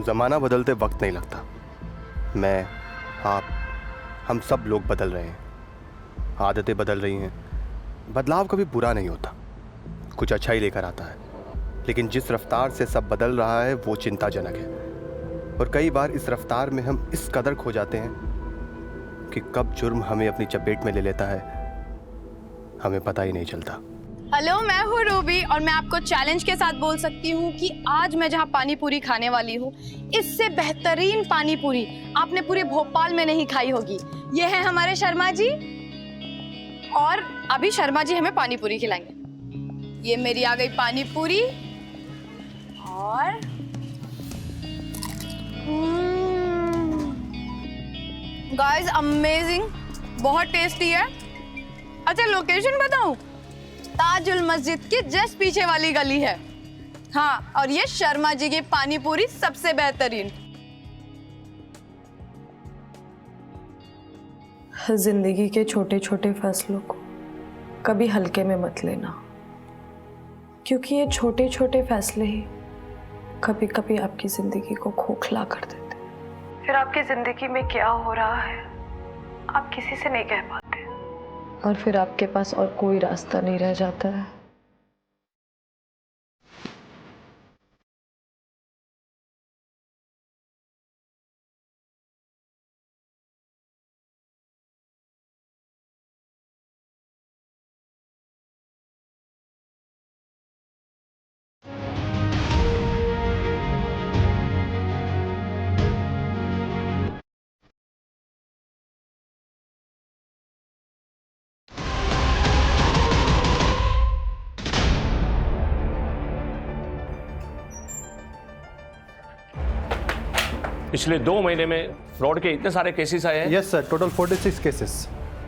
ज़माना बदलते वक्त नहीं लगता। मैं, आप, हम सब लोग बदल रहे हैं, आदतें बदल रही हैं। बदलाव कभी बुरा नहीं होता, कुछ अच्छा ही लेकर आता है। लेकिन जिस रफ्तार से सब बदल रहा है वो चिंताजनक है। और कई बार इस रफ्तार में हम इस कदर खो जाते हैं कि कब जुर्म हमें अपनी चपेट में ले लेता है हमें पता ही नहीं चलता। हेलो, मैं हूँ रूबी और मैं आपको चैलेंज के साथ बोल सकती हूँ कि आज मैं जहाँ पानी पूरी खाने वाली हूँ, इससे बेहतरीन पानी पूरी आपने पूरे भोपाल में नहीं खाई होगी। ये है हमारे शर्मा जी और अभी शर्मा जी हमें पानी पूरी खिलाएंगे। ये मेरी आ गई पानी पूरी और गाइस अमेजिंग, बहुत टेस्टी है। अच्छा लोकेशन बताऊं? ताजुल मस्जिद के जस्ट पीछे वाली गली है। हाँ, और ये शर्मा जी की पानी पूरी सबसे बेहतरीन। जिंदगी के छोटे छोटे फैसलों को कभी हल्के में मत लेना, क्योंकि ये छोटे छोटे फैसले ही कभी कभी आपकी जिंदगी को खोखला कर देते। फिर आपकी जिंदगी में क्या हो रहा है आप किसी से नहीं कह पाते, और फिर आपके पास और कोई रास्ता नहीं रह जाता है। पिछले 2 महीने में फ्रॉड के इतने सारे केसेस आए हैं। Yes sir, total 46 cases.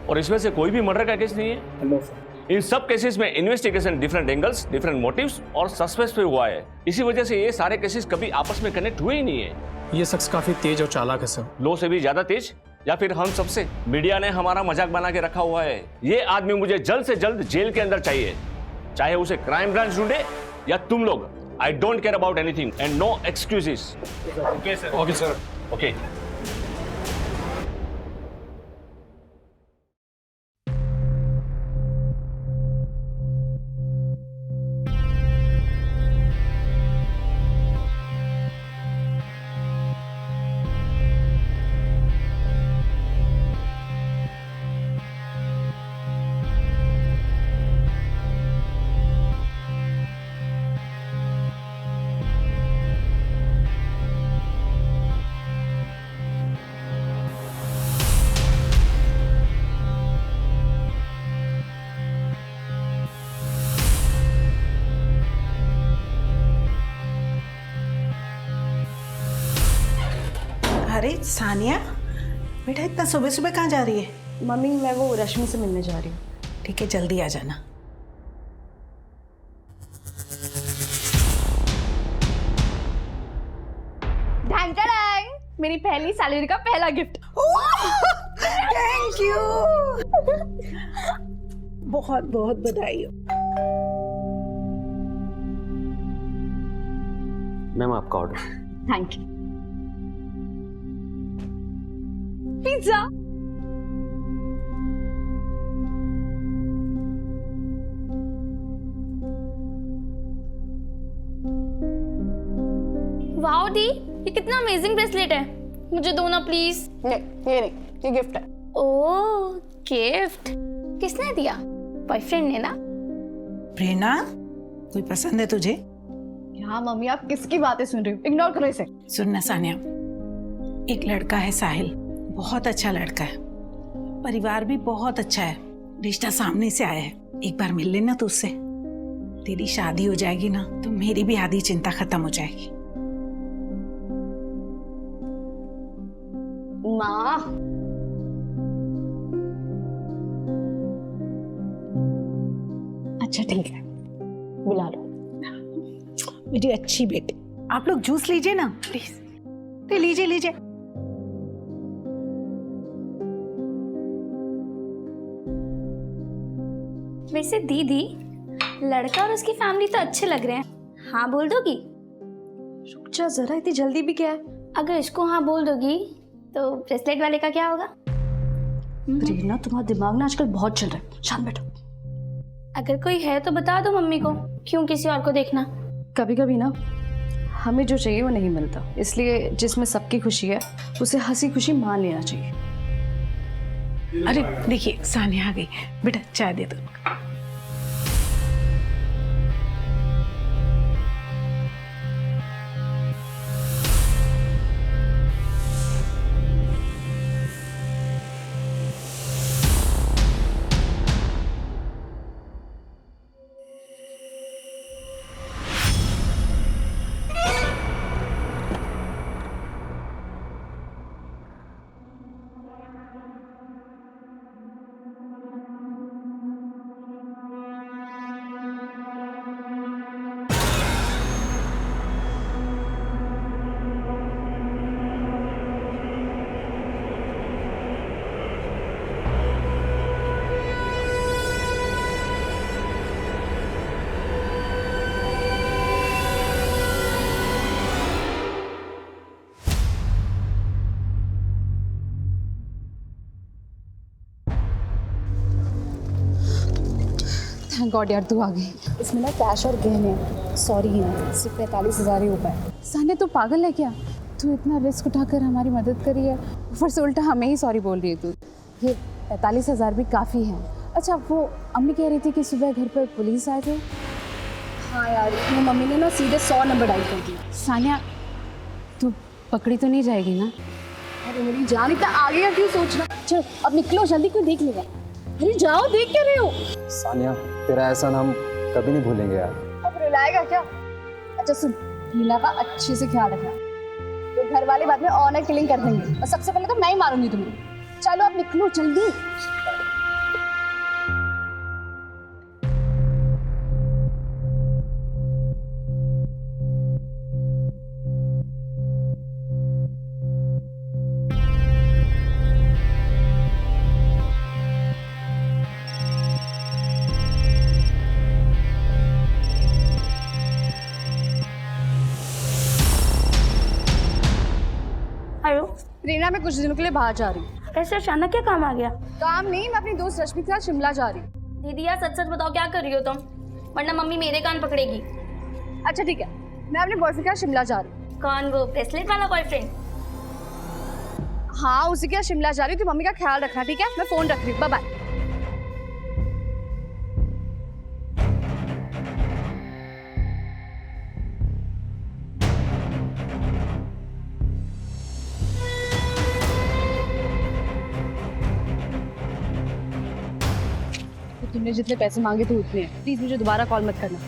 और इसमें से कोई भी मर्डर का केस नहीं है। No sir. इन सब केसेस में investigation different angles, different motives और सस्पेंस पे हुआ है। इसी वजह से ये सारे केसेस कभी आपस में कनेक्ट हुए ही नहीं है। ये शख्स काफी तेज और चालाक है सर। लो से भी ज्यादा तेज, या फिर हम सबसे मीडिया ने हमारा मजाक बना के रखा हुआ है। ये आदमी मुझे जल्द से जल्द जेल के अंदर चाहिए, चाहे उसे क्राइम ब्रांच ढूंढे या तुम लोग। I don't care about anything and no excuses. Okay sir. Okay sir. Okay. अरे सानिया बेटा, इतना सुबह सुबह कहाँ जा रही है? मम्मी, मैं वो रश्मि से मिलने जा रही हूँ। ठीक है, जल्दी आ जाना। ढंग ढंग, मेरी पहली सैलरी का पहला गिफ्ट। थैंक यू, बहुत बहुत बधाई हो। मैम आपका order. Thank you. Pizza. Wow दी, ये कितना अमेजिंग ब्रेसलेट है। मुझे दो ना प्लीज। नहीं, ये नहीं, ये गिफ्ट है। ओह गिफ्ट, किसने दिया? बॉयफ्रेंड ने ना? प्रेरणा, कोई पसंद है तुझे? हाँ मम्मी, आप किसकी बातें सुन रही हो? इग्नोर करो इसे। सुनना सानिया, एक लड़का है साहिल, बहुत अच्छा लड़का है, परिवार भी बहुत अच्छा है, रिश्ता सामने से आया है। एक बार मिल लेना तो उससे। तेरी शादी हो जाएगी ना तो मेरी भी आधी चिंता खत्म हो जाएगी। माँ, अच्छा ठीक है, बुला लो। मेरी अच्छी बेटी, आप लोग जूस लीजिए ना प्लीज। तो लीजिए लीजिए। वैसे दीदी, लड़का और उसकी फैमिली तो अच्छे लग रहे हैं। हाँ बोल दोगी? रुक जा जरा, इतनी जल्दी भी क्या है? अगर इसको हाँ बोल दोगी तो ब्रेसलेट वाले का क्या होगा? प्रेरणा, तुम्हारा दिमाग ना आजकल बहुत चल रहा है, शांत बैठो। अगर कोई है तो बता दो मम्मी को, क्यों किसी और को देखना? कभी कभी ना हमें जो चाहिए वो नहीं मिलता, इसलिए जिसमें सबकी खुशी है उसे हंसी खुशी मान लेना चाहिए। अरे देखिए सानिया आ गई, बेटा चाय दे दो। थैंक गॉड यार तू आ गई। इसमें ना कैश और गहने सॉरी है, सिर्फ 45,000 ही हो पाए। सानिया तू पागल है क्या? तू इतना रिस्क उठाकर हमारी मदद करी है, ऊपर से उल्टा हमें ही सॉरी बोल रही है तू। ये 45,000 भी काफ़ी हैं। अच्छा वो अम्मी कह रही थी कि सुबह घर पर पुलिस आए थे। हाँ यार, मेरी मम्मी ने ना सीधे 100 नंबर डायल कर दिया। सानिया तू पकड़ी तो नहीं जाएगी ना? अरे मेरी जान, इतना आगे का क्यों सोचना? चलो अब निकलो जल्दी, कोई देख लेगा। अरे जाओ, देख क्या रहे हो? सानिया तेरा एहसान हम कभी नहीं भूलेंगे यार। अब रुलाएगा क्या? अच्छा सुन, हीना का अच्छे से ख्याल रखना, तो घर वाले बाद में ऑनर किलिंग कर देंगे और सबसे पहले तो मैं ही मारूंगी तुम्हें। चलो अब निकलो जल्दी। हेलो, प्रेरणा, मैं कुछ दिनों के लिए बाहर जा रही हूँ। कैसे अचानक क्या काम आ गया? काम नहीं, मैं अपनी दोस्त रश्मि के साथ शिमला जा रही हूँ। दीदी यार सच सच बताओ क्या कर रही हो तुम, वरना मम्मी मेरे कान पकड़ेगी। अच्छा ठीक है, मैं अपने बॉयफ्रेंड के साथ शिमला जा रही हूँ। कौन, वो ब्रेसलेट वाला बॉयफ्रेंड? हाँ उसी के साथ शिमला जा रही हूँ, तो मम्मी का ख्याल रखना ठीक है? मैं फोन रख रही हूँ, बाय बाय। तुमने जितने पैसे मांगे थे उतने हैं, प्लीज मुझे दोबारा कॉल मत करना।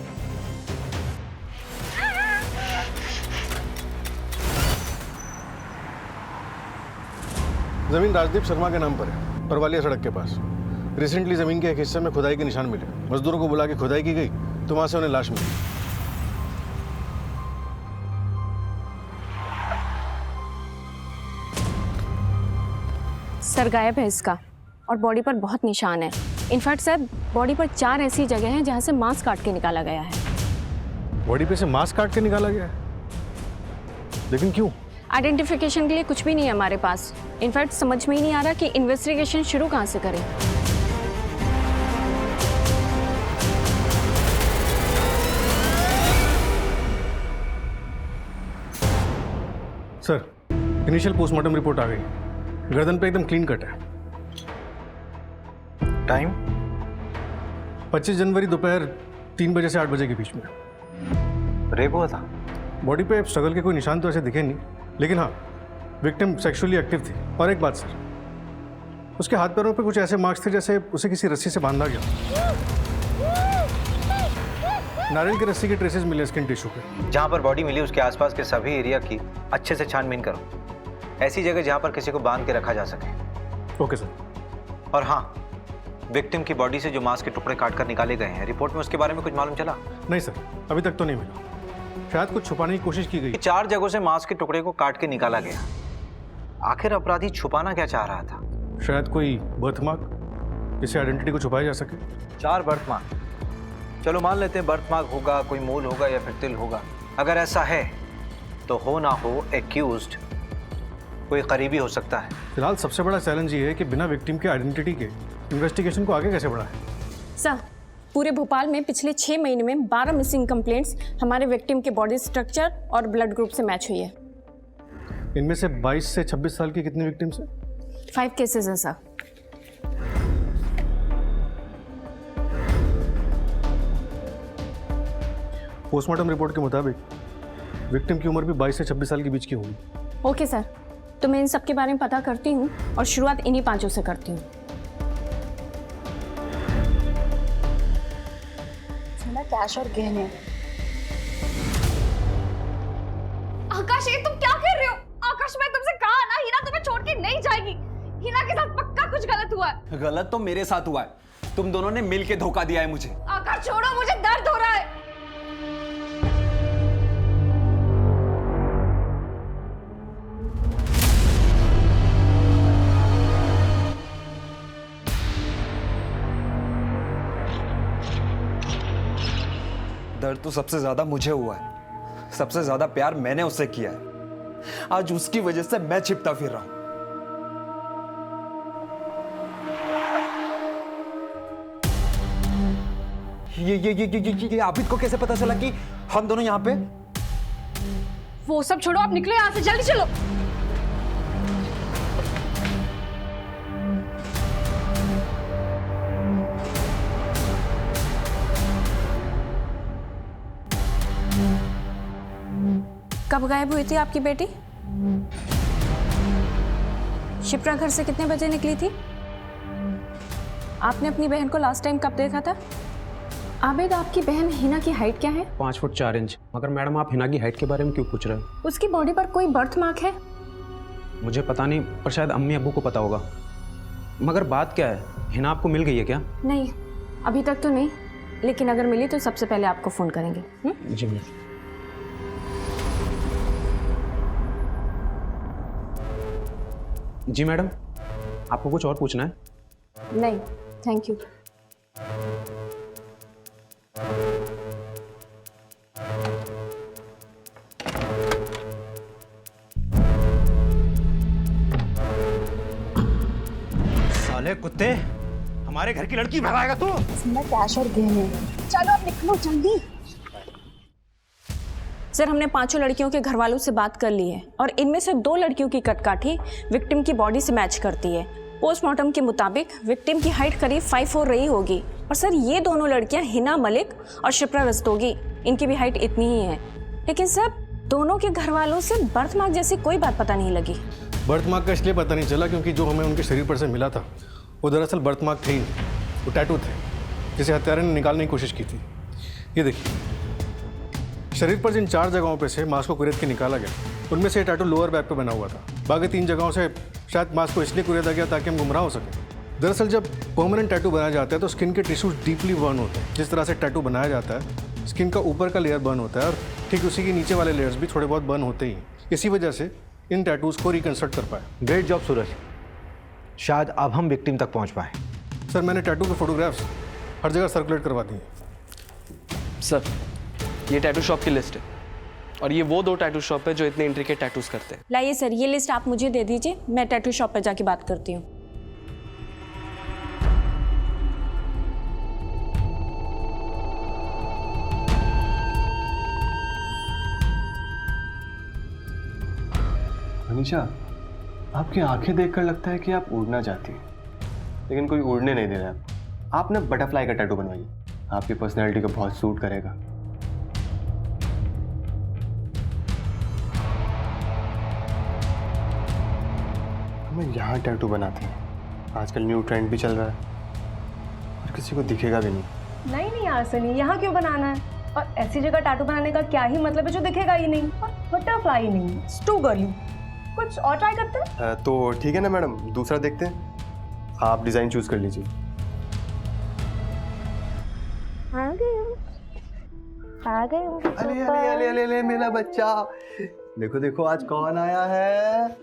जमीन राजदीप शर्मा के नाम पर है, परवालिया सड़क के पास। रिसेंटली जमीन के एक हिस्से में खुदाई के निशान मिले। मजदूरों को बुला के खुदाई की गई तो वहां से उन्हें लाश मिली। सर गायब है इसका और बॉडी पर बहुत निशान है। इनफैक्ट सर बॉडी पर 4 ऐसी जगह हैं जहां से मांस काट के निकाला गया है। बॉडी पे से मांस काट के निकाला गया है, लेकिन क्यों? आइडेंटिफिकेशन के लिए कुछ भी नहीं है हमारे पास। इनफैक्ट समझ में ही नहीं आ रहा कि इन्वेस्टिगेशन शुरू कहाँ से करें। सर इनिशियल पोस्टमार्टम रिपोर्ट आ गई, गर्दन पे एकदम क्लीन कट है। टाइम 25 जनवरी दोपहर 3 बजे से 8 बजे के बीच में। रेप हुआ था? बॉडी पे स्ट्रगल के कोई निशान तो ऐसे दिखे नहीं, लेकिन हाँ विक्टिम सेक्सुअली एक्टिव थी। और एक बात सर, उसके हाथ पैरों पे कुछ ऐसे मार्क्स थे जैसे उसे किसी रस्सी से बांधा गया। नारियल की रस्सी के ट्रेसेस मिले स्किन टिश्यू पे। जहाँ पर बॉडी मिली उसके आसपास के सभी एरिया की अच्छे से छानबीन करो, ऐसी जगह जहाँ पर किसी को बांध के रखा जा सके। Okay sir. और हाँ, विक्टिम की बॉडी से जो मांस के टुकड़े काट कर निकाले गए हैं, रिपोर्ट में उसके बारे में कुछ मालूम चला? नहीं सर, अभी तक तो नहीं मिला। शायद कुछ छुपाने की कोशिश की गई। 4 जगहों से मांस के टुकड़े को काट के निकाला गया। आखिर अपराधी छुपाना क्या चाह रहा था? शायद कोई बर्थमार्क, जिससे आइडेंटिटी को छुपाया जा सके। 4 बर्थमार्क, चलो मान लेते हैं बर्थमार्क होगा, कोई मूल होगा या फिर तिल होगा। अगर ऐसा है तो हो ना हो एक्यूज्ड कोई करीबी हो सकता है। फिलहाल सबसे बड़ा चैलेंज ये है कि बिना विक्टिम के आइडेंटिटी के इन्वेस्टिगेशन को आगे कैसे बढ़ाएं। सर, पूरे भोपाल में पिछले 6 महीने में 12 मिसिंग कंप्लेंट्स हमारे विक्टिम के बॉडी स्ट्रक्चर और ब्लड ग्रुप से मैच हुई है। इनमें से 22 से 26 साल की कितनी विक्टिम्स हैं? 5 केसेस हैं सर। पोस्टमार्टम रिपोर्ट के मुताबिक विक्टिम की उम्र भी 22 से 26 साल के बीच की होगी। ओके सर, तो मैं इन सब के बारे में पता करती हूँ और शुरुआत इन्हीं 5 से करती हूँ। कैश और गहने। आकाश, ये तुम क्या कर रहे हो? आकाश, मैं तुमसे कहा ना, हिना तुम्हें छोड़ के नहीं जाएगी। हिना के साथ पक्का कुछ गलत हुआ है। गलत तो मेरे साथ हुआ है, तुम दोनों ने मिलके धोखा दिया है मुझे। आकाश छोड़ो, मुझे दर्द हो रहा है। दर्द तो सबसे ज्यादा मुझे हुआ है, सबसे ज्यादा प्यार मैंने उससे किया है। आज उसकी वजह से मैं छिपता फिर रहा हूं। ये आबिद को कैसे पता चला कि हम दोनों यहाँ पे? वो सब छोड़ो, आप निकलो यहाँ से, जल्दी चलो। कब गायब हुई थी आपकी बेटी? शिप्रा घर से कितने बजे निकली थी? आपने अपनी बहन को लास्ट टाइम कब देखा था? आबिद, आपकी बहन हिना की हाइट क्या है? 5 फुट 4 इंच। मगर मैडम, आप हिना की हाइट के बारे में क्यों पूछ रहे हैं? उसकी बॉडी पर कोई बर्थ मार्क है? मुझे पता नहीं, पर शायद अम्मी अब्बू को पता होगा। मगर बात क्या है, हिना आपको मिल गई है क्या? नहीं, अभी तक तो नहीं, लेकिन अगर मिली तो सबसे पहले आपको फोन करेंगे। जी मैम। जी मैडम, आपको कुछ और पूछना है? नहीं, थैंक यू। साले कुत्ते, हमारे घर की लड़की भगाएगा तू? कैश और गहने। चलो अब निकलो जल्दी। सर, हमने 5 लड़कियों के घर वालों से बात कर ली है और इनमें से 2 लड़कियों की कटकाठी विक्टिम की बॉडी से मैच करती है। पोस्टमार्टम के मुताबिक विक्टिम की हाइट करीब 5'4" रही होगी। और सर, ये दोनों लड़कियां हिना मलिक और शिप्रा रस्तोगी, इनकी भी हाइट इतनी ही है। लेकिन सर, दोनों के घर वालों से बर्थ मार्क जैसी कोई बात पता नहीं लगी। बर्थ मार्क का इसलिए पता नहीं चला क्योंकि जो हमें उनके शरीर पर से मिला था वो दरअसल बर्थ मार्क थे ही नहीं, वो टैटू थे जिसे हत्यारे ने निकालने की कोशिश की थी। ये देखिए, शरीर पर जिन 4 जगहों पे से मांस को कुरेद के निकाला गया, उनमें से टैटू लोअर बैक पे बना हुआ था। बाकी 3 जगहों से शायद मांस को इसलिए कुरेदा गया ताकि हम गुमराह हो सके। दरअसल जब परमानेंट टैटू बनाया जाता है तो स्किन के टिश्यूज डीपली बर्न होते हैं। जिस तरह से टैटू बनाया जाता है, स्किन का ऊपर का लेयर बर्न होता है और ठीक उसी के नीचे वाले लेयर्स भी थोड़े बहुत बर्न होते ही। इसी वजह से इन टैटूज को रिकंस्ट्रक्ट कर पाए। ग्रेट जॉब सूरज, शायद अब हम विक्टिम तक पहुंच पाए। सर, मैंने टैटू के फोटोग्राफ्स हर जगह सर्कुलेट करवा दिए। सर, ये टैटू शॉप की लिस्ट है और ये वो 2 टैटू शॉप है जो इतने इंट्रिकेट टैटूज करते हैं। लाइए सर, ये लिस्ट आप मुझे दे दीजिए, मैं टैटू शॉप पर जाके बात करती हूँ। अनीशा, आपकी आंखें देखकर लगता है कि आप उड़ना चाहती हैं, लेकिन कोई उड़ने नहीं दे रहा है। आप ना बटरफ्लाई का टैटू बनवाइए, आपकी पर्सनैलिटी को बहुत सूट करेगा। हमें यहाँ टैटू बनाते हैं, आजकल न्यू ट्रेंड भी चल रहा है और किसी को दिखेगा भी नहीं। नहीं नहीं यार सनी, यहाँ क्यों बनाना है? और ऐसी जगह टैटू बनाने का क्या ही मतलब है जो दिखेगा ही नहीं? और बटरफ्लाई नहीं, इट्स टू गर्ली। कुछ और ट्राई करते हैं? तो ठीक है ना मैडम, दूसरा देखते हैं। आप डिज़ाइन चूज कर लीजिए। आ गए। अरे अरे अरे अरे अरे मेरा बच्चा, देखो देखो आज कौन आया है।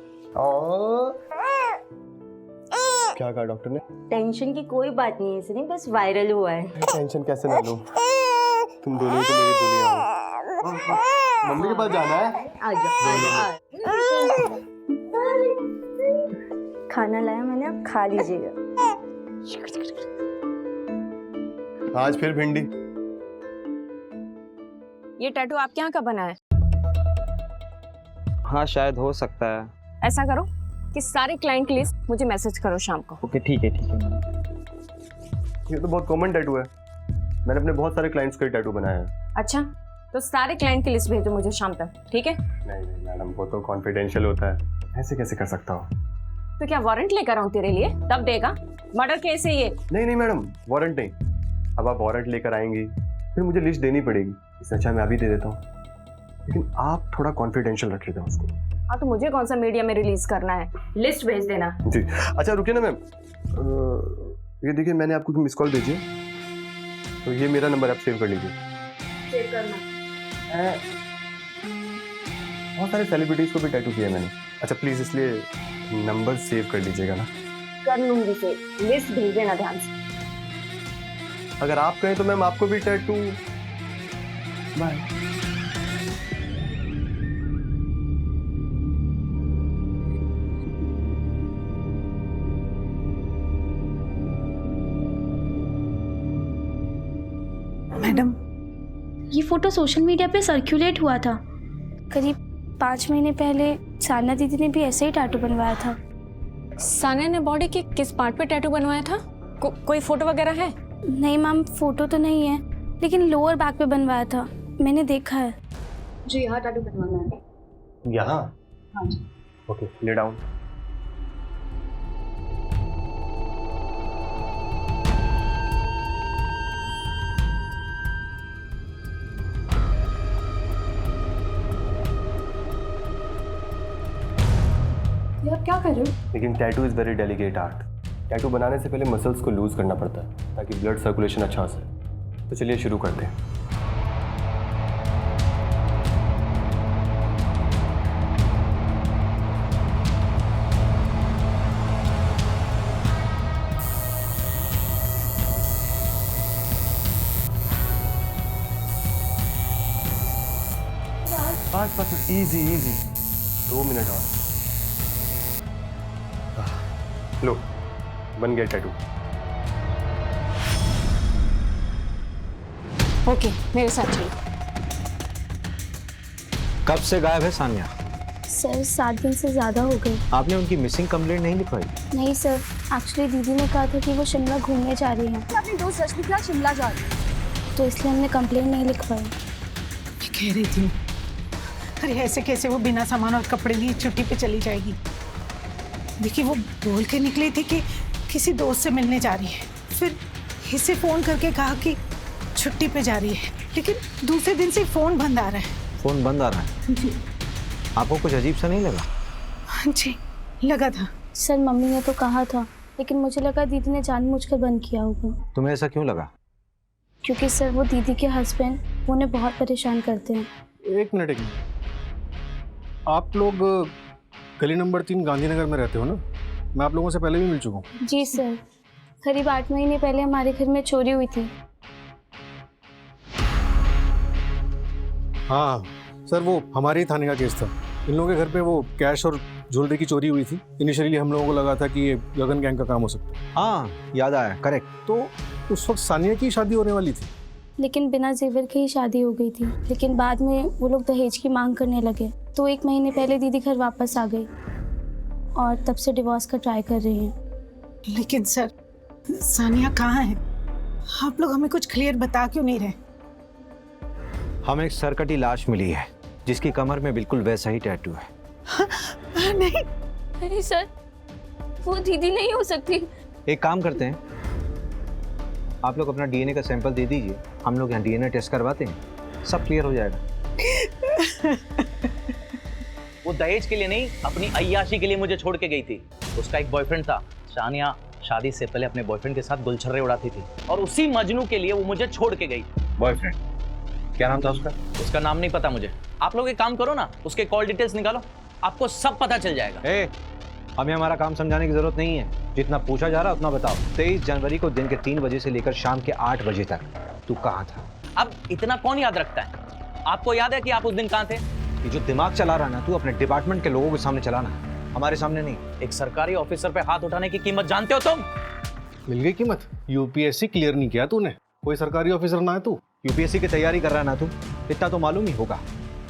क्या कहा डॉक्टर ने? टेंशन की कोई बात नहीं है सनी, बस वायरल हुआ है। टेंशन कैसे ना लूं, तुम दोनों ही तो मेरी दुनिया हो। मम्मी के पास जाना है। खाना लाया मैंने, आप खा लीजिएगा। आज फिर भिंडी। ये टैटू आपके यहाँ का बना है? हाँ शायद हो सकता है। ऐसा करो कि सारे क्लाइंट की लिस्ट मुझे मैसेज करो शाम को। ओके ठीक है ये तो बहुत कॉमन टैटू है, मैंने अपने बहुत सारे क्लाइंट्स का टैटू बनाया है। अच्छा, तो सारे क्लाइंट की लिस्ट भेजो मुझे शाम तक, ठीक है? नहीं नहीं मैडम, वो तो कॉन्फिडेंशियल होता है, ऐसे कैसे कर सकता हूँ? तो क्या वारंट लेकर आऊँ तेरे लिए, तब देगा? मर्डर केस है ये। नहीं नहीं मैडम, वारंट नहीं। अब आप वारंट लेकर आएंगी फिर मुझे लिस्ट देनी पड़ेगी, इससे अच्छा मैं अभी दे देता हूँ, लेकिन आप थोड़ा कॉन्फिडेंशियल रख लेते हैं उसको। हाँ तो मुझे कौन सा मीडिया में रिलीज करना है, लिस्ट भेज देना। जी अच्छा रुकिए ना मैम, ये देखिए मैंने आपको मिस कॉल भेजी है, तो ये मेरा नंबर आप सेव कर लीजिए। सेव करना। बहुत सारे सेलिब्रिटीज को भी टैटू किया है मैंने। अच्छा प्लीज इसलिए नंबर सेव कर लीजिएगा ना। कर लूंगी सेव, लिस्ट भेज देना ध्यान से। अगर आप कहें तो मैम आपको भी टैटू। बाय। मैडम, ये फोटो सोशल मीडिया पे सर्कुलेट हुआ था। करीब 5 महीने पहले साना दीदी ने भी ऐसे ही टैटू बनवाया था। सानिया ने बॉडी के किस पार्ट पे टैटू बनवाया था? कोई फोटो वगैरह है? नहीं मैम, फोटो तो नहीं है, लेकिन लोअर बैक पे बनवाया था, मैंने देखा है। जी यहाँ टैटू बनवाना है। यहाँ? हाँ जी। Okay, lay down. यार क्या कर रहे हो? लेकिन tattoo is very delicate art. Tattoo बनाने से पहले मसल्स को लूज करना पड़ता है ताकि ब्लड सर्कुलेशन अच्छा हो सके। तो चलिए शुरू करते हैं। बस इजी इजी, 2 मिनट और। लो, बन गया टैटू। ओके, मेरे साथ चलिए। कब से गायब है सानिया? सर 7 दिन से ज़्यादा हो गए। आपने उनकी मिसिंग कंप्लेंट नहीं लिखवाई? नहीं सर, एक्चुअली दीदी ने कहा था कि वो शिमला घूमने जा रही हैं, अपनी दोस्त रश्मिका शिमला जा रही है, तो इसलिए हमने कंप्लेंट नहीं लिखवाई। मैं कह रही थी, अरे ऐसे कैसे वो बिना सामान और कपड़े लिए छुट्टी पे चली जाएगी? देखिए वो बोल के निकली थी कि किसी दोस्त से मिलने जा रही है, फिर इसे फ़ोन करके कहा कि छुट्टी पे जा रही है, लेकिन दूसरे दिन से फ़ोन बंद आ रहा है। फ़ोन बंद आ रहा है? जी। आपको कुछ अजीब सा नहीं लगा? हाँ जी, लगा था। सर मम्मी ने तो कहा था, लेकिन मुझे लगा दीदी ने जानबूझकर बंद किया होगा। तुम्हें ऐसा क्यों लगा? क्योंकि सर वो दीदी के हस्बैंड उन्हें बहुत परेशान करते हैं। एक मिनट। आप लोग गली नंबर 3 गांधीनगर में रहते हो ना? मैं आप लोगों से पहले भी मिल चुका हूँ। जी सर, करीब 8 महीने पहले हमारे घर में चोरी हुई थी। हाँ सर, वो हमारे ही थाने का केस था। इन लोगों के घर पे वो कैश और ज्वेलरी की चोरी हुई थी। इनिशियली हम लोगों को लगा था कि ये गगन गैंग का काम हो सकता है। हाँ याद आया, करेक्ट। तो उस वक्त सानिया की शादी होने वाली थी, लेकिन बिना जेवर के ही शादी हो गई थी। लेकिन बाद में वो लोग दहेज की मांग करने लगे, तो 1 महीने पहले दीदी घर वापस आ गई और तब से डिवोर्स का ट्राई कर रही हैं। लेकिन सर सानिया कहाँ है? आप लोग हमें कुछ क्लियर बता क्यों नहीं रहे? हमें एक सरकटी लाश मिली है जिसकी कमर में बिल्कुल वैसा ही टैटू है। नहीं नहीं सर, वो दीदी नहीं हो सकती। एक काम करते हैं, आप लोग अपना डीएनए का सैंपल दे दीजिए, हम लोग यहाँ डीएनए टेस्ट करवाते हैं, सब क्लियर हो जाएगा। वो दहेज के लिए नहीं, अपनी अय्याशी के लिए मुझे छोड़ के गई थी। उसका एक बॉयफ्रेंड था। सानिया शादी से पहले अपने बॉयफ्रेंड के साथ गुलछर्रे उड़ाती थी और उसी मजनू के लिए वो मुझे छोड़ के गई। बॉयफ्रेंड? क्या नाम था उसका? उसका नाम नहीं पता मुझे। आप लोग एक काम करो ना, उसके कॉल डिटेल्स निकालो, आपको सब पता चल जाएगा। हमें हमारा काम समझाने की जरूरत नहीं है, जितना पूछा जा रहा है उतना बताओ। 23 जनवरी को दिन के 3 बजे से लेकर शाम के 8 बजे तक तू कहाँ था? अब इतना कौन याद रखता है? आपको याद है कि आप उस दिन कहाँ थे? ये जो दिमाग चला रहा ना तू अपने डिपार्टमेंट के लोगों के सामने चलाना, हमारे सामने नहीं। एक सरकारी ऑफिसर पे हाथ उठाने की कीमत जानते हो तुम? मिल गई कीमत। यूपीएससी क्लियर नहीं किया तूने, कोई सरकारी ऑफिसर ना है तू। यूपीएससी की तैयारी कर रहा है ना तू, इतना तो मालूम ही होगा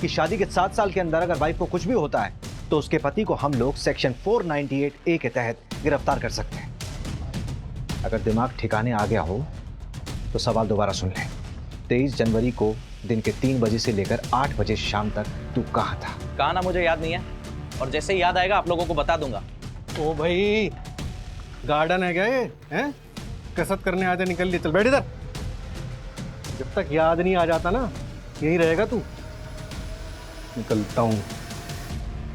कि शादी के 7 साल के अंदर अगर वाइफ को कुछ भी होता है तो उसके पति को हम लोग सेक्शन 498A के तहत गिरफ्तार कर सकते हैं। अगर दिमाग ठिकाने आ गया हो तो सवाल दोबारा सुन ले। 23 जनवरी को दिन के 3 बजे से लेकर 8 बजे शाम तक तू कहाँ था? कहा ना मुझे याद नहीं है, और जैसे ही याद आएगा आप लोगों को बता दूंगा। ओ भाई, गार्डन है क्या ये? हैं? कसरत करने आते निकल लिए, चल बैठ इधर। जब तक याद नहीं आ जाता ना यही रहेगा तू। निकलता हूँ।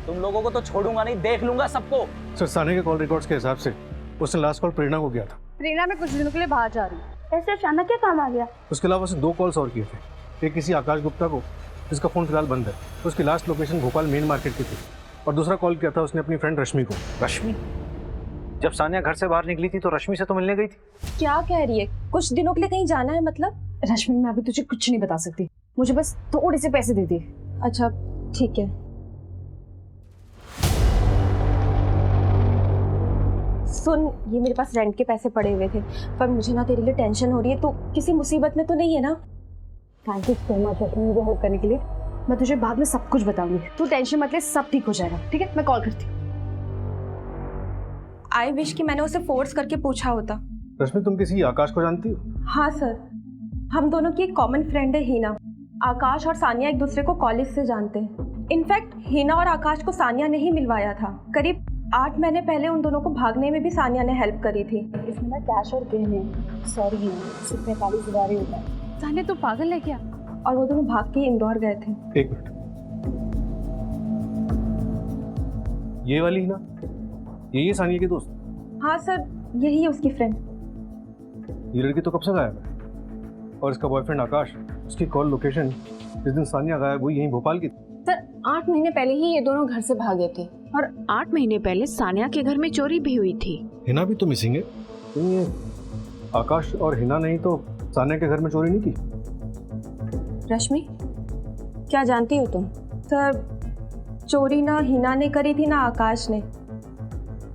तुम लोगों को तो छोड़ूंगा नहीं, देख लूंगा सबको। सर, साने के कॉल रिकॉर्ड्स के हिसाब से उसने लास्ट कॉल प्रेरणा को किया था। प्रेरणा में कुछ दिनों के लिए बाहर जा रही हूँ। ऐसे अचानक क्या काम आ गया? उसके अलावा उसने 2 कॉल्स और किए थे। एक किसी आकाश गुप्ता को, जिसका फ़ोन फिलहाल बंद है। उसकी last location Bhopal main market की थी। और दूसरा कॉल किया था उसने अपनी फ्रेंड रश्मि को। रश्मि? जब सानिया घर से बाहर निकली थी तो रश्मि से तो मिलने गई थी। क्या कह रही है? कुछ दिनों के लिए कहीं जाना है मतलब? रश्मि, मैं अभी तुझे कुछ नहीं बता सकती, मुझे बस थोड़े से पैसे दे दे। अच्छा ठीक है। सुन, ये मेरे पास रेंट के पैसे पड़े हुए थे, पर मुझे ना तेरे लिए टेंशन हो रही है। तो किसी मुसीबत में तो नहीं है ना? थैंक यू सो मच रश्मि मुझे हेल्प करने के लिए। मैं तुझे बाद में सब कुछ बताऊंगी, तू टेंशन मत ले, सब ठीक हो जाएगा। ठीक है, मैं कॉल करती हूँ। आई विश कि मैंने उसे फोर्स करके पूछा होता। रश्मि, तुम किसी आकाश को जानती हो? हाँ सर, हम दोनों की एक कॉमन फ्रेंड है हीना। आकाश और सानिया एक दूसरे को कॉलेज से जानते हैं। इनफैक्ट हीना और आकाश को सानिया ने ही मिलवाया था। करीब 8 महीने पहले उन दोनों को भागने में भी सानिया ने हेल्प करी थी। इसमें ना कैश और गहने, सॉरी सिर्फ 45,000 ही होता है। सानिया तो पागल है क्या? और वो दोनों भाग के इंदौर गए थे। एक मिनट, ये वाली ही ना? यही है सानिया की दोस्त? हाँ सर, यही है उसकी फ्रेंड। ये लड़की तो कब से गायब है? और इसका बॉयफ्रेंड आकाश, उसकी कॉल लोकेशन जिस दिन सानिया गायब हुई यहीं भोपाल की। सर, 8 महीने पहले ही ये दोनों घर से भागे थे, और 8 महीने पहले सानिया के घर में चोरी भी हुई थी। हिना भी तो मिसिंग है। ये आकाश और हिना नहीं तो सानिया के घर में चोरी नहीं की? रश्मि, क्या जानती हो तुम? सर, चोरी ना हिना ने करी थी ना आकाश ने,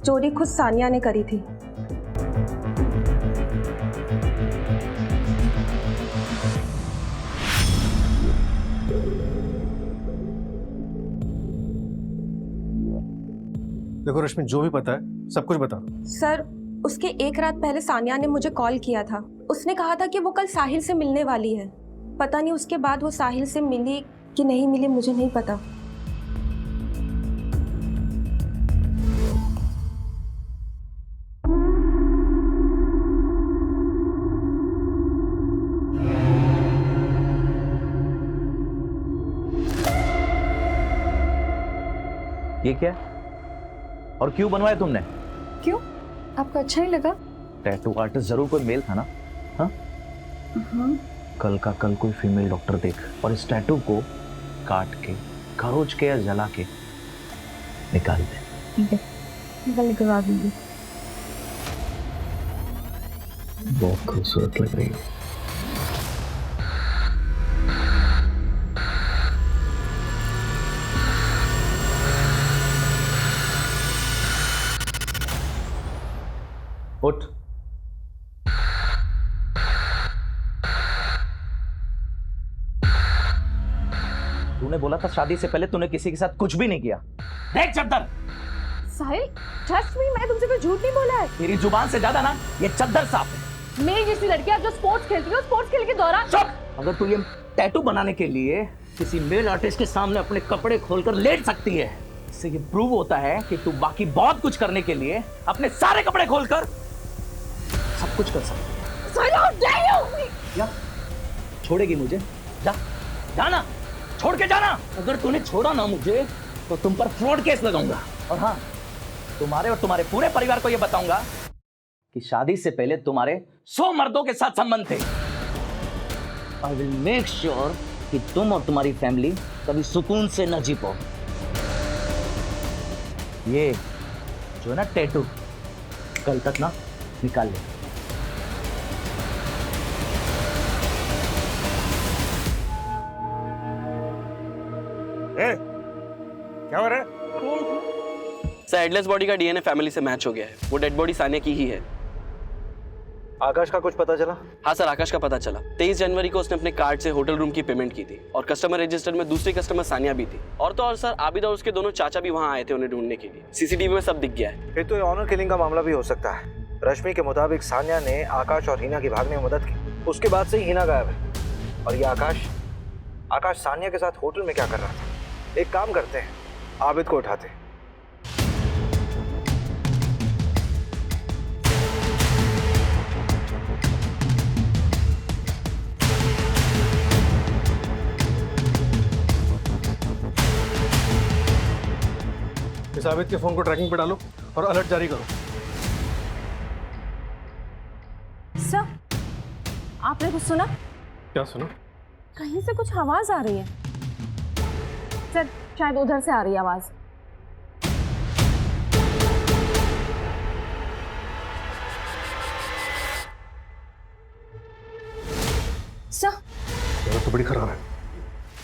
चोरी खुद सानिया ने करी थी। देखो रश्मि, जो भी पता है सब कुछ बता। सर, उसके एक रात पहले सानिया ने मुझे कॉल किया था। उसने कहा था कि वो कल साहिल से मिलने वाली है। पता नहीं उसके बाद वो साहिल से मिली कि नहीं मिली, मुझे नहीं पता। ये क्या? और क्यों बनवाया तुमने? क्यों? आपको अच्छा नहीं लगा? टैटू आर्टिस्ट जरूर कोई मेल था ना? हाँ? हाँ। कल का कल कोई फीमेल डॉक्टर देख और इस टैटू को काट के, खरोच के या जला के निकाल दे। ठीक है, निकलवा दूंगी। बहुत खूबसूरत लग रही है। उठ। तूने बोला था शादी से पहले तूने किसी के साथ कुछ भी नहीं किया। देख चद्दर। साहिल, ट्रस्ट मी, मैं तुमसे कोई झूठ नहीं बोला है। तेरी जुबान से ज्यादा ना ये चद्दर साफ है। मेरी जैसी लड़कियां जो स्पोर्ट्स खेलती है, स्पोर्ट्स खेलने के दौरान। चुप! अगर तू ये टैटू बनाने के लिए किसी मेल आर्टिस्ट के सामने अपने कपड़े खोलकर लेट सकती है, इससे ये प्रूव होता है कि तू बाकी बहुत कुछ करने के लिए अपने सारे कपड़े खोलकर सब कुछ कर सकती है। साहिल, how dare you! या छोड़ेगी मुझे? जा, जाना, छोड़ के जाना। अगर तूने छोड़ा ना मुझे तो तुम पर फ्रॉड केस लगाऊंगा। और हाँ, तुम्हारे और तुम्हारे पूरे परिवार को यह बताऊंगा कि शादी से पहले तुम्हारे 100 मर्दों के साथ संबंध थे। आई विल मेक श्योर कि तुम और तुम्हारी फैमिली कभी सुकून से न जी पाओ। ये जो है ना टैटू, कल तक ना निकाल ले। क्या हो रहा है? सर हेडलेस बॉडी का डीएनए फैमिली से मैच हो गया है। वो डेड बॉडी सानिया की ही है। आकाश का कुछ पता चला? हाँ सर, आकाश का पता चला। 23 जनवरी को उसने अपने कार्ड से होटल रूम की पेमेंट की थी और कस्टमर रजिस्टर में दूसरी कस्टमर सानिया भी थी। और तो और सर, आबिद और उसके दोनों चाचा भी वहाँ आए थे उन्हें ढूंढने के लिए। सीसीटीवी में सब दिख गया है। फिर तो ये ऑनर किलिंग का मामला भी हो सकता है। रश्मि के मुताबिक सानिया ने आकाश और हिना की भागने में मदद की, उसके बाद से ही हिना गायब है। और ये आकाश सानिया के साथ होटल में क्या कर रहा था? एक काम करते हैं, आबिद को उठाते हैं। इस आबिद के फोन को ट्रैकिंग पे डालो और अलर्ट जारी करो। सर, आपने कुछ सुना? क्या सुना? कहीं से कुछ आवाज आ रही है। सर, शायद उधर से आ रही है आवाज। सर, जरूरत तो बड़ी खराब है।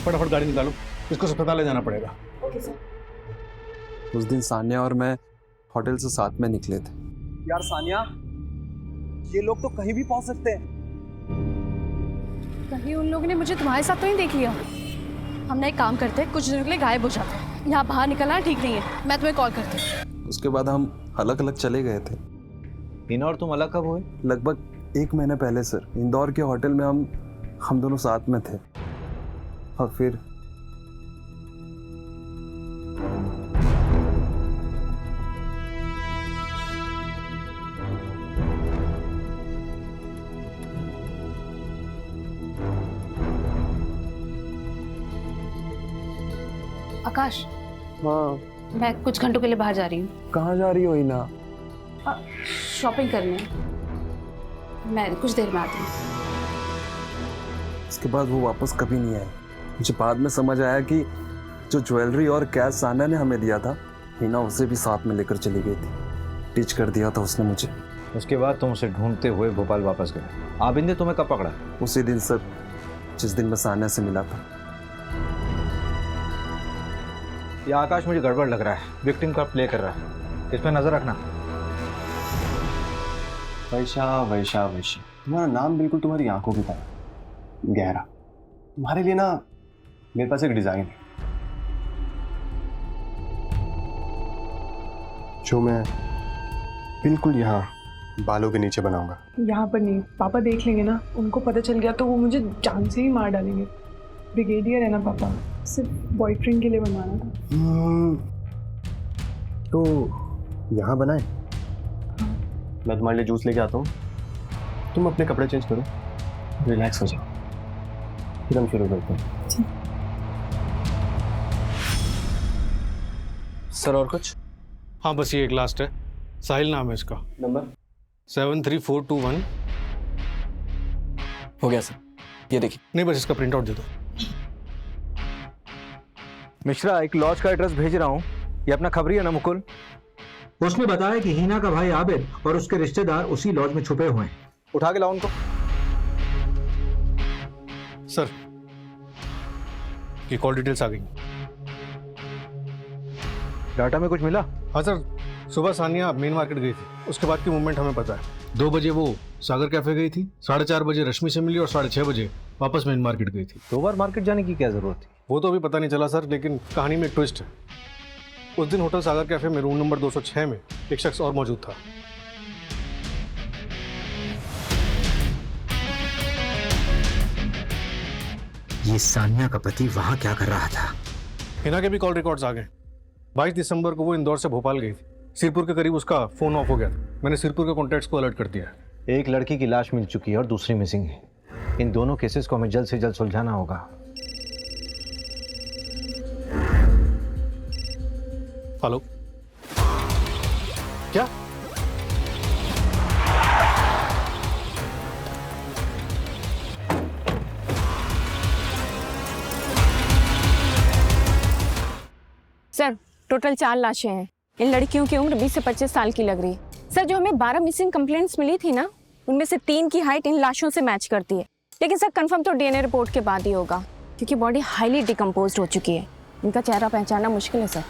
फटाफट गाड़ी निकालो, इसको अस्पताल ले जाना पड़ेगा। Okay sir. उस दिन सानिया और मैं होटल से साथ में निकले थे। यार सानिया, ये लोग तो कहीं भी पहुंच सकते हैं। कहीं उन लोगों ने मुझे तुम्हारे साथ तो नहीं देख लिया। हम ना एक काम करते हैं, कुछ दिनों के लिए गायब हो जाते हैं। यहाँ बाहर निकलना ठीक नहीं है। मैं तुम्हें कॉल करती हूँ। उसके बाद हम अलग अलग चले गए थे। हिना और तुम अलग कब हुए? लगभग 1 महीने पहले सर। इंदौर के होटल में हम दोनों साथ में थे। और फिर आकाश, हाँ, मैं कुछ घंटों के लिए बाहर जा रही हूँ। कहाँ जा रही हो हिना? शॉपिंग करने। मैं कुछ देर में आती हूँ। इसके बाद वो वापस कभी नहीं आए। मुझे बाद में समझ आया कि जो ज्वेलरी और कैश सानिया ने हमें दिया था, हिना उसे भी साथ में लेकर चली गई थी। टीच कर दिया था उसने मुझे। उसके बाद तुम उसे ढूंढते हुए भोपाल वापस गए। आबिद ने तुम्हें कब पकड़ा? उसी दिन सर, जिस दिन मैं सानिया से मिला था। ये आकाश मुझे गड़बड़ लग रहा है। विक्टिम का प्ले कर रहा है, इस पर नजर रखना। वैशा, तुम्हारा नाम बिल्कुल तुम्हारी आंखों की तरह गहरा। तुम्हारे लिए ना मेरे पास एक डिजाइन है जो मैं बिल्कुल यहाँ बालों के नीचे बनाऊंगा। यहाँ पर नहीं, पापा देख लेंगे ना। उनको पता चल गया तो वो मुझे जान से ही मार डालेंगे। ब्रिगेडियर है ना पापा, सिर्फ बॉयफ्रेंड के लिए बनवाना था। तो यहाँ बनाए। मैं तुम्हारे लिए जूस लेके आता हूँ, तुम अपने कपड़े चेंज करो, रिलैक्स हो जाओ, फिर हम शुरू करते हैं। सर और कुछ? हाँ, बस ये एक लास्ट है। साहिल नाम है इसका। नंबर 73421। हो गया सर, ये देखिए। नहीं, बस इसका प्रिंट आउट दे दो। मिश्रा, एक लॉज का एड्रेस भेज रहा हूँ। ये अपना खबरी है ना मुकुल? उसने बताया कि हिना का भाई आबिद और उसके रिश्तेदार उसी लॉज में छुपे हुए हैं। उठा के लाओ उनको। सर, ये कॉल डिटेल्स आ गई। डाटा में कुछ मिला? हाँ सर, सुबह सानिया मेन मार्केट गई थी, उसके बाद की मूवमेंट हमें पता है। 2 बजे वो सागर कैफे गई थी, 4:30 बजे रश्मि से मिली और 6:30 बजे वापस मेन मार्केट गई थी। 2 बार मार्केट जाने की क्या जरूरत थी? वो तो अभी पता नहीं चला सर, लेकिन कहानी में एक ट्विस्ट है। उस दिन होटल सागर कैफे में रूम नंबर 206 में एक शख्स और मौजूद था। ये सानिया का पति वहां क्या कर रहा था? हिना के भी कॉल रिकॉर्ड्स आ गए। 22 दिसंबर को वो इंदौर से भोपाल गई थी। सिरपुर के करीब उसका फोन ऑफ हो गया था। मैंने सिरपुर के कॉन्टैक्ट्स को अलर्ट कर दिया है। एक लड़की की लाश मिल चुकी है और दूसरी मिसिंग है। इन दोनों केसेस को हमें जल्द से जल्द सुलझाना होगा। हेलो, क्या? सर, टोटल 4 लाशें हैं। इन लड़कियों की उम्र 20 से 25 साल की लग रही है। सर, जो हमें 12 मिसिंग कंप्लेंट्स मिली थी ना, उनमें से 3 की हाइट इन लाशों से मैच करती है। लेकिन सर, कंफर्म तो डीएनए रिपोर्ट के बाद ही होगा, क्योंकि बॉडी हाईली डिकम्पोज्ड हो चुकी है। इनका चेहरा पहचानना मुश्किल है सर।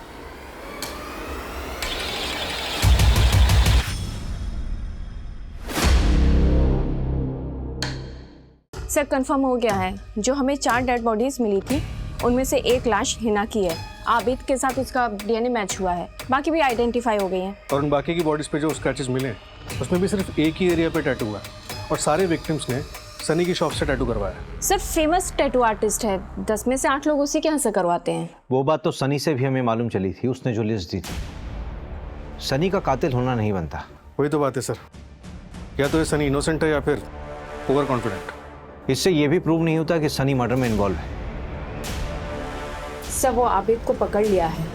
सर कंफर्म हो गया है, जो हमें 4 डेड बॉडीज मिली थी उनमें से एक लाश हिना की है। आबिद के साथ उसका डीएनए मैच हुआ है, बाकी भी आइडेंटिफाई हो गई हैं। और उन बाकी की बॉडीज पे जो स्क्रैचेस मिले उसमें भी सिर्फ एक ही एरिया पे टैटू हुआ है और सारे विक्टिम्स ने सनी की शॉप से टैटू करवाया। सर फेमस टैटू आर्टिस्ट है, 10 में से 8 लोग उसी के यहाँ से करवाते हैं। वो बात तो सनी से भी हमें मालूम चली थी, उसने जो लिस्ट दी थी। सनी का कातिल होना नहीं बनता। वही तो बात है सर, या तो ये सनी इनोसेंट है या फिर ओवर कॉन्फिडेंट। इससे ये भी प्रूव नहीं होता कि सनी मर्डर में इन्वॉल्व है। सब वो आबिद को पकड़ लिया है।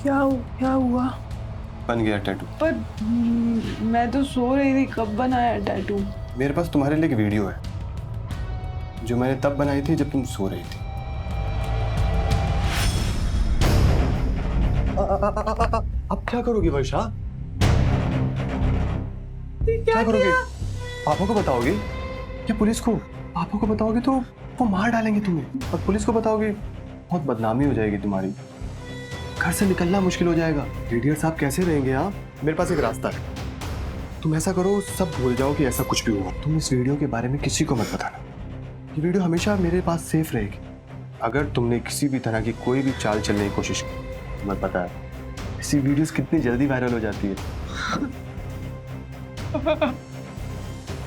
क्या हुआ? बन गया टैटू। पर मैं तो सो रही थी, कब बनाया टैटू? मेरे पास तुम्हारे लिए एक वीडियो है जो मैंने तब बनाई थी जब तुम सो रही थी। अब क्या करोगी वर्षा? क्या करोगी? पापा को बताओगी या पुलिस को? पापा को बताओगी तो वो मार डालेंगे तुम्हें, और पुलिस को बताओगी बहुत बदनामी हो जाएगी तुम्हारी, घर से निकलना मुश्किल हो जाएगा। लीडर साहब कैसे रहेंगे आप? मेरे पास एक रास्ता है, तुम ऐसा करो सब भूल जाओ कि ऐसा कुछ भी हुआ। तुम इस वीडियो के बारे में किसी को मत बताना, ये वीडियो हमेशा मेरे पास सेफ रहेगी। अगर तुमने किसी भी तरह की कोई भी चाल चलने की कोशिश की, तुम्हें पता है ऐसी वीडियोस कितनी जल्दी वायरल हो जाती है।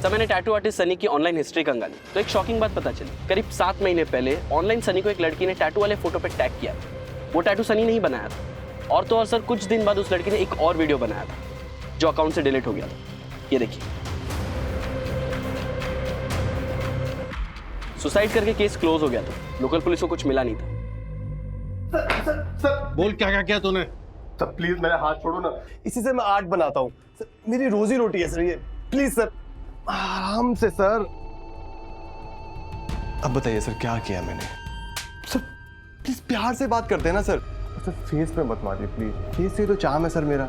तब मैंने टैटू आर्टिस्ट सनी की ऑनलाइन हिस्ट्री कंगाली तो एक शॉकिंग बात पता चली। करीब 7 महीने पहले ऑनलाइन सनी को एक लड़की ने टैटू वाले फोटो पे टैग किया था। वो टैटू सनी ने ही बनाया था। और तो और सर कुछ दिन बाद उस लड़की ने एक और वीडियो बनाया था जो अकाउंट से डिलीट हो गया था। ये देखिए, सुसाइड करके केस क्लोज हो गया था, लोकल पुलिस को कुछ मिला नहीं था। सर बोल क्या क्या किया तूने? सर प्लीज मेरा हाथ छोड़ो ना, इसी से मैं आर्ट बनाता हूँ। मेरी रोजी रोटी है सर ये, प्लीज सर आराम से सर। अब बताइए सर क्या किया मैंने? सर प्लीज प्यार से बात करते हैं ना सर। सर फेस पे मत मारिए प्लीज, फेस से तो चाम है सर मेरा।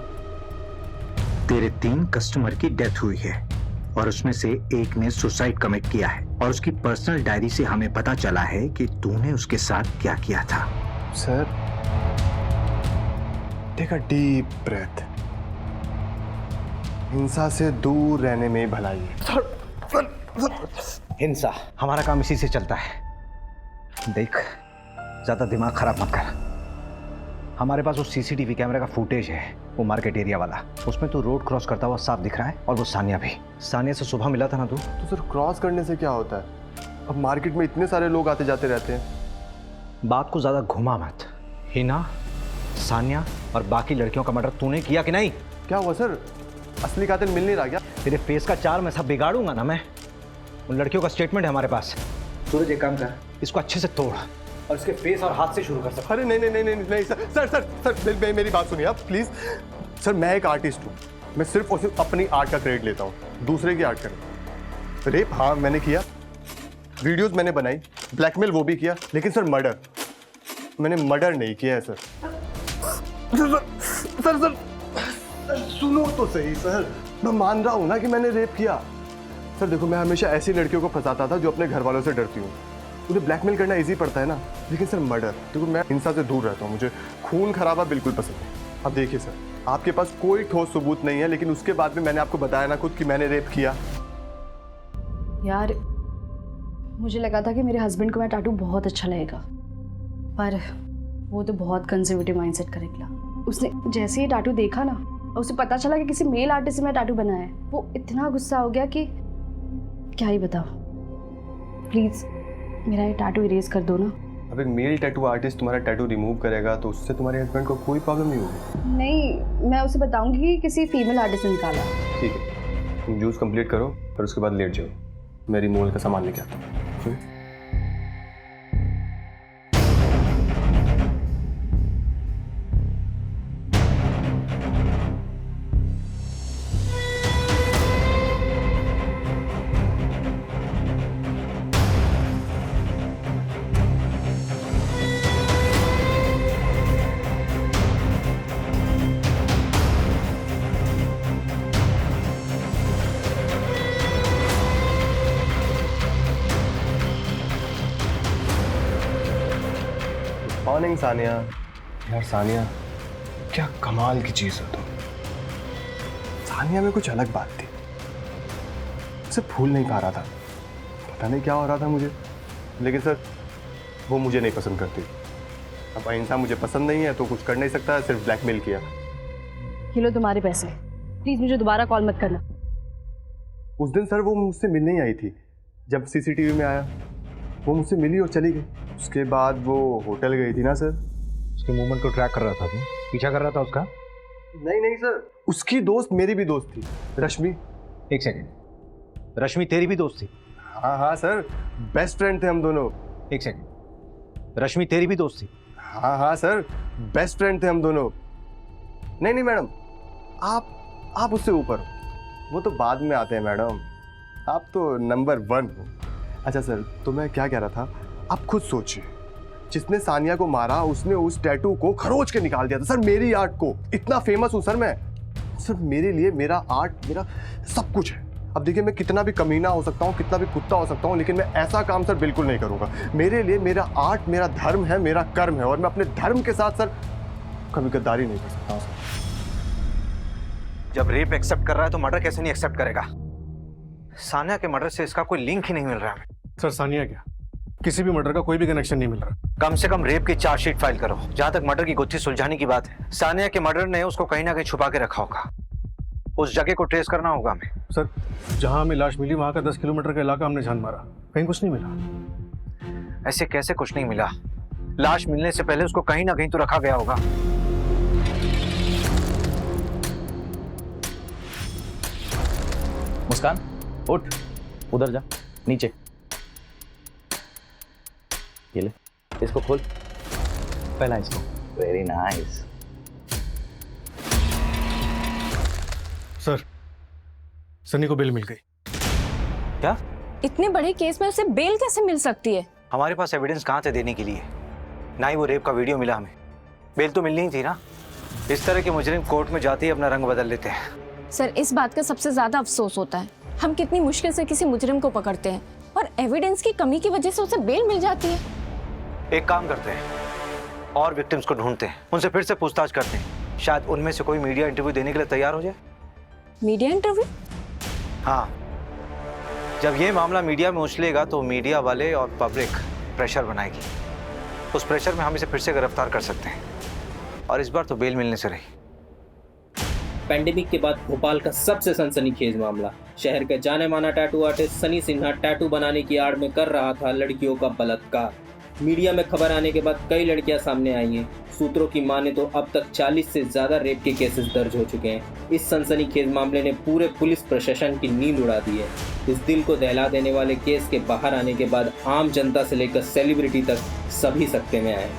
तेरे 3 कस्टमर की डेथ हुई है और उसमें से एक ने सुसाइड कमिट किया है, और उसकी पर्सनल डायरी से हमें पता चला है कि तूने उसके साथ क्या किया था। Sir take a deep breath, हिंसा से दूर रहने में भलाई है। हिंसा हमारा काम इसी से चलता है। देख ज्यादा दिमाग खराब मत कर। हमारे पास वो सीसीटीवी कैमरे का फुटेज है, वो मार्केट एरिया वाला, उसमें तो रोड क्रॉस करता हुआ साफ दिख रहा है। और वो सानिया भी, सानिया से सुबह मिला था ना तू? तो सर क्रॉस करने से क्या होता है? अब मार्केट में इतने सारे लोग आते जाते रहते हैं। बात को ज्यादा घुमा मत। हिना, सानिया और बाकी लड़कियों का मर्डर तूने किया कि नहीं? क्या हुआ सर, असली कातिल मिल नहीं रहा क्या? तेरे फेस का चार मैं सब बिगाड़ूंगा ना मैं। उन लड़कियों का स्टेटमेंट है हमारे पास। सूरज एक काम कर, इसको अच्छे से तोड़ और इसके फेस और हाथ से शुरू कर सकता। अरे नहीं नहीं नहीं नहीं नहीं सर सर सर सर मेरी बात सुनिए आप प्लीज। सर मैं एक आर्टिस्ट हूँ, मैं सिर्फ और सिर्फ अपनी आर्ट का क्रेडिट लेता हूँ, दूसरे की आर्ट का। रेप हाँ मैंने किया, वीडियोस मैंने बनाई, ब्लैकमेल वो भी किया, लेकिन सर मर्डर मैंने मर्डर नहीं किया है सर। सर सर सुनो तो सही सर, मैं मान रहा हूँ ना कि मैंने रेप किया। सर देखो मैं हमेशा ऐसी लड़कियों को फंसाता था जो अपने घर वालों से डरती हूँ, उन्हें ब्लैकमेल करना इजी पड़ता है ना। लेकिन सर मर्डर, देखो मैं हिंसा से दूर रहता हूँ, मुझे खून खराबा बिल्कुल पसंद नहीं। अब देखिए सर आपके पास कोई ठोस सबूत नहीं है, लेकिन उसके बाद भी मैंने आपको बताया ना खुद कि मैंने रेप किया। यार मुझे लगा था कि मेरे हस्बैंड को मैं टैटू बहुत अच्छा लगेगा, पर वो तो बहुत कंजर्वेटिव माइंडसेट का निकला। उसने जैसे ही टैटू देखा ना, और उसे पता चला कि किसी मेल आर्टिस्ट से मैं टैटू बनाया है, वो इतना गुस्सा हो गया कि क्या ही बताओ। प्लीज मेरा ये टैटू इरेज कर दो ना। अब एक मेल टैटू आर्टिस्ट तुम्हारा टैटू रिमूव करेगा तो उससे तुम्हारे हस्बैंड को कोई प्रॉब्लम नहीं होगी। नहीं, मैं उसे बताऊंगी कि किसी फीमेल आर्टिस्ट ने निकाला। ठीक है, तुम जूस कंप्लीट करो और उसके बाद लेट जाओ, मेरी मोल का सामान लेके आता हूँ। मॉर्निंग सानिया। यार सानिया, क्या कमाल की चीज हो तुम। सानिया में कुछ अलग बात थी, उसे भूल नहीं पा रहा था। पता नहीं क्या हो रहा था मुझे, लेकिन सर वो मुझे नहीं पसंद करती। अब इंसान मुझे पसंद नहीं है तो कुछ कर नहीं सकता, सिर्फ ब्लैकमेल किया। ये लो तुम्हारे पैसे, प्लीज मुझे दोबारा कॉल मत करना। उस दिन सर वो मुझसे मिलने ही आई थी। जब सीसीटीवी में आया वो मुझसे मिली और चली गई। उसके बाद वो होटल गई थी ना सर। उसके मूवमेंट को ट्रैक कर रहा था, तुम पीछा कर रहा था उसका? नहीं सर, उसकी दोस्त मेरी भी दोस्त थी, रश्मि। एक सेकंड, रश्मि तेरी भी दोस्त थी? हाँ सर, बेस्ट फ्रेंड थे हम दोनों। एक सेकंड, रश्मि तेरी भी दोस्त थी? हाँ सर, बेस्ट फ्रेंड थे हम दोनों। नहीं मैडम, आप उससे ऊपर हो, वो तो बाद में आते हैं मैडम, आप तो नंबर 1 हो। अच्छा सर, तो मैं क्या कह रहा था, आप खुद सोचिए, जिसने सानिया को मारा उसने उस टैटू को खरोच के निकाल दिया था सर, मेरी आर्ट को। इतना फेमस हूं सर मैं, सर मेरे लिए मेरा आर्ट मेरा सब कुछ है। अब देखिए, मैं कितना भी कमीना हो सकता हूँ, कितना भी कुत्ता हो सकता हूँ, लेकिन मैं ऐसा काम सर बिल्कुल नहीं करूँगा। मेरे लिए मेरा आर्ट मेरा धर्म है, मेरा कर्म है, और मैं अपने धर्म के साथ सर कभी गद्दारी नहीं कर सकता सर। जब रेप एक्सेप्ट कर रहा है तो मर्डर कैसे नहीं एक्सेप्ट करेगा? सानिया के मर्डर से इसका कोई लिंक ही नहीं मिल रहा है। सर सानिया क्या, किसी भी मर्डर का कोई भी कनेक्शन नहीं मिल रहा। कम से कम रेप की चार्जशीट फाइल करो। जहां तक मर्डर की गुत्थी सुलझाने की बात है, सानिया के मर्डर ने उसको कहीं ना कहीं छुपा के रखा होगा। उस जगह को ट्रेस करना होगा हमें। सर, जहां हमें लाश मिली वहां का 10 किलोमीटर का इलाका हमने छान मारा, कहीं कुछ नहीं मिला। ऐसे कैसे कुछ नहीं मिला? लाश मिलने से पहले उसको कहीं ना कहीं तो रखा गया होगा। मुस्कान उठ, उधर जा, नीचे। ये ले, इसको खोल, पहला इसको। Very nice. सर, सनी को बेल मिल गई। क्या? इतने बड़े केस में उसे बेल कैसे मिल सकती है? हमारे पास एविडेंस कहाँ थे देने के लिए? ना ही वो रेप का वीडियो मिला हमें। बेल तो मिलनी ही थी ना। इस तरह के मुजरिम कोर्ट में जाते ही अपना रंग बदल लेते हैं। सर, इस बात का सबसे ज्यादा अफसोस होता है, हम कितनी मुश्किल से किसी मुजरिम को पकड़ते हैं और एविडेंस की कमी की वजह से उसे बेल मिल जाती है। एक काम करते हैं, और विक्टिम्स को ढूंढते हैं, उनसे फिर से पूछताछ करते हैं, शायद उनमें से कोई मीडिया इंटरव्यू देने के लिए तैयार हो जाए। Media interview? हाँ, जब ये मामला मीडिया में उछलेगा तो मीडिया वाले और पब्लिक प्रेशर बनाएगी। उस प्रेशर में हम इसे फिर से गिरफ्तार कर सकते हैं, और इस बार तो बेल मिलने से रही। पैंडेमिक के बाद भोपाल का सबसे सनसनीखेज मामला। शहर का जाने माना tattoo artist Sunny Sinha tattoo बनाने की आड़ में कर रहा था लड़कियों का बलात्कार। मीडिया में खबर आने के बाद कई लड़कियां सामने आई हैं। सूत्रों की माने तो अब तक 40 से ज्यादा रेप के केसेस दर्ज हो चुके हैं। इस सनसनीखेज मामले ने पूरे पुलिस प्रशासन की नींद उड़ा दी है। इस दिल को दहला देने वाले केस के बाहर आने के बाद आम जनता से लेकर सेलिब्रिटी तक सभी सकते में आए।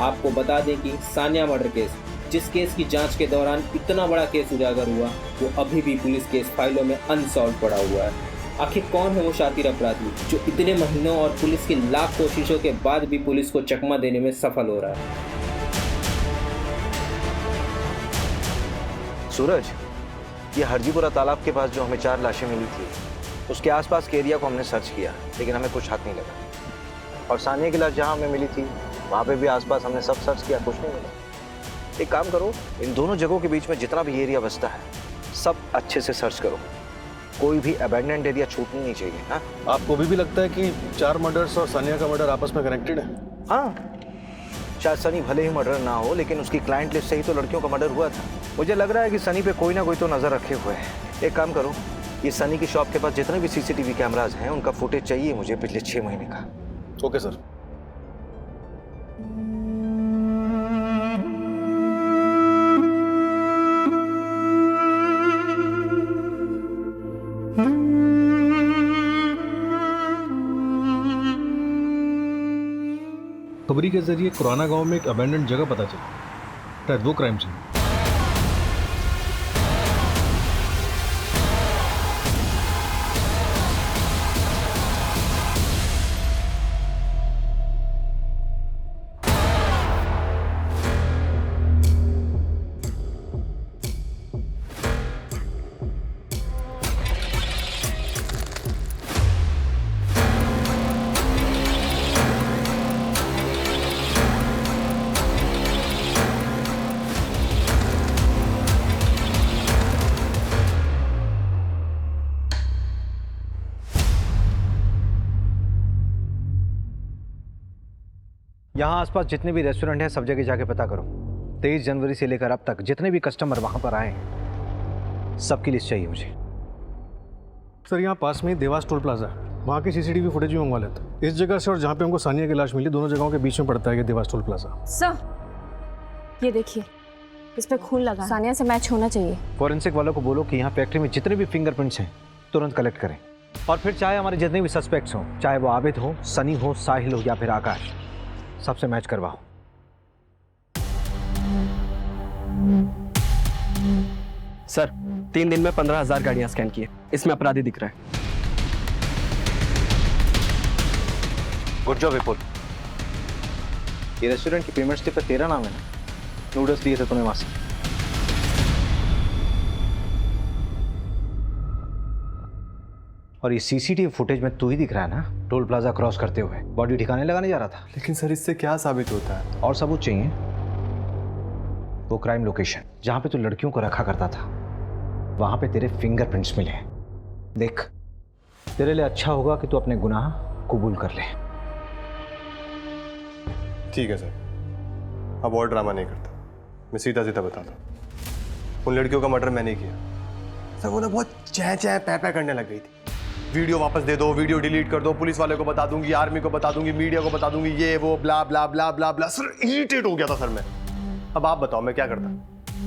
आपको बता दें कि सानिया मर्डर केस, जिस केस की जांच के दौरान इतना बड़ा केस उजागर हुआ, वो अभी भी पुलिस केस फाइलों में अनसॉल्व पड़ा हुआ है। आखिर कौन है वो शातिर अपराधी जो इतने महीनों और पुलिस की लाख कोशिशों के बाद भी पुलिस को चकमा देने में सफल हो रहा है? सूरज, ये हरजीपुरा तालाब के पास जो हमें 4 लाशें मिली थी, उसके आसपास के एरिया को हमने सर्च किया, लेकिन हमें कुछ हाथ नहीं लगा। और सानिया की लाश जहाँ हमें मिली थी, वहाँ पे भी आसपास हमने सब सर्च किया, कुछ नहीं मिला। एक काम करो, इन दोनों जगहों के बीच में जितना भी एरिया बचता है, सब अच्छे से सर्च करो। कोई भी अबैंडन्ड एरिया छूटनी नहीं चाहिए। हाँ, आपको भी लगता है कि 4 मर्डर्स और सानिया का मर्डर आपस में कनेक्टेड है? हाँ, शायद सनी भले ही मर्डर ना हो, लेकिन उसकी क्लाइंट लिस्ट से ही तो लड़कियों का मर्डर हुआ था। मुझे लग रहा है कि सनी पे कोई ना कोई तो नजर रखे हुए है। एक काम करो, ये सनी की शॉप के पास जितने भी सीसीटीवी कैमराज हैं, उनका फुटेज चाहिए मुझे पिछले 6 महीने का। Okay sir. खबरी के जरिए खुराना गांव में एक अबैंडन्ड जगह पता चली, शायद वो क्राइम सीन। यहाँ आसपास जितने भी रेस्टोरेंट हैं सब जगह जाके पता करो। 23 जनवरी से लेकर अब तक जितने भी कस्टमर वहाँ पर आए हैं सबकी लिस्ट चाहिए मुझे। सर यहाँ पास में देवास टोल प्लाजा है, वहाँ की सीसीटीवी फुटेज भी मंगवा लेते। इस जगह से और जहाँ पे हमको सानिया की लाश मिली, दोनों जगहों के बीच में पड़ता है ये देवास टोल प्लाजा। सर ये देखिए, इस पे खून लगा, सानिया से मैच होना चाहिए। फॉरेंसिक वालों को बोलो कि यहाँ फैक्ट्री में जितने भी फिंगरप्रिंट्स हैं तुरंत कलेक्ट करें, और फिर चाहे हमारे जितने भी सस्पेक्ट्स हों, चाहे वो आबिद हो, सनी हो, साहिल हो या फिर आकाश, सबसे मैच करवाओ। सर 3 दिन में 15,000 गाड़ियां स्कैन किए, इसमें अपराधी दिख रहा है। गुड जॉब विपुल। ये रेस्टोरेंट की पेमेंट स्लिप पर तेरा नाम है ना? नूडल्स दिए थे तूने वहां से। और ये सीसीटीवी फुटेज में तू ही दिख रहा है ना, टोल प्लाजा क्रॉस करते हुए बॉडी ठिकाने लगाने जा रहा था। लेकिन सर इससे क्या साबित होता है? और सबूत चाहिए। वो क्राइम लोकेशन जहां पे तू लड़कियों को रखा करता था, वहां पे तेरे फिंगरप्रिंट्स मिले। देख, तेरे लिए अच्छा होगा कि तू अपने गुनाह कबूल कर ले। ठीक है सर, अब और ड्रामा नहीं करता, मैं सीधा सीधा बताता हूँ। उन लड़कियों का मर्डर मैंने ही किया। सर वो ना बहुत चै चै पै पै करने लग गई थी। वीडियो वापस दे दो, वीडियो डिलीट कर दो, पुलिस वाले को बता दूंगी, आर्मी को बता दूंगी, मीडिया को बता दूंगी, ये वो ब्ला ब्ला ब्ला ब्ला ब्ला। सर इरिटेट हो गया था सर मैं। अब आप बताओ मैं क्या करता?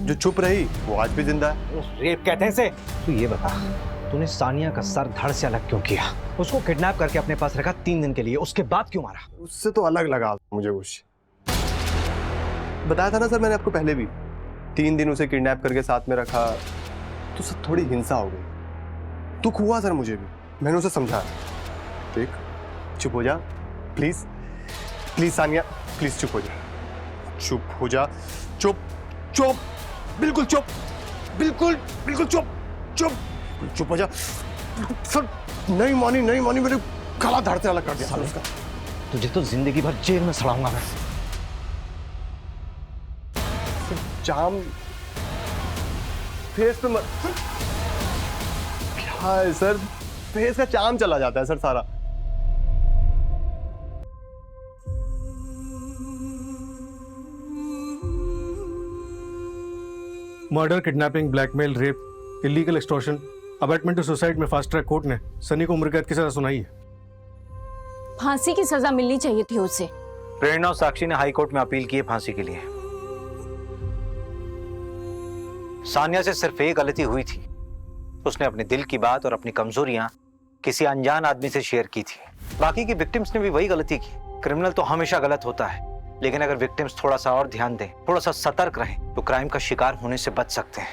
जो चुप रही वो आज भी जिंदा है। रेप कहते हैं इसे। तू ये बता, तूने सानिया का सर धड़ से अलग क्यों किया? उसको किडनैप करके अपने पास रखा 3 दिन के लिए, उसके बाद क्यों मारा? उससे तो अलग लगा मुझे कुछ। बताया था ना सर मैंने आपको पहले भी, 3 दिन उसे किडनैप करके साथ में रखा तो सर थोड़ी हिंसा हो गई। दुख हुआ सर मुझे भी, मैंने उसे समझाया। ठीक, चुप हो जा प्लीज, प्लीज सानिया प्लीज चुप हो जा, चुप हो जा, चुप चुप, बिल्कुल चुप, बिल्कुल बिल्कुल चुप चुप, चुप हो जा। सर नहीं मानी मेरे गला धड़ से अलग कर दिया सर उसका। तुझे तो जिंदगी भर जेल में सड़ाऊंगा मैं। जाम फेस पे क्या है सर, फेस का चाम चला जाता है सर सारा। Murder, kidnapping, blackmail, rape, illegal extortion, abetment to suicide में फास्ट ट्रैक कोर्ट ने सनी को उम्र कैद की सजा सुनाई है। फांसी की सजा मिलनी चाहिए थी उसे। प्रेरणा और साक्षी ने हाई कोर्ट में अपील की है फांसी के लिए। सानिया से सिर्फ एक गलती हुई थी, उसने अपने दिल की बात और अपनी कमजोरियां किसी अनजान आदमी से शेयर की थी। बाकी की विक्टिम्स ने भी वही गलती की। क्रिमिनल तो हमेशा गलत होता है, लेकिन अगर विक्टिम्स थोड़ा सा और ध्यान दें, थोड़ा सा सतर्क रहें, तो क्राइम का शिकार होने से बच सकते हैं।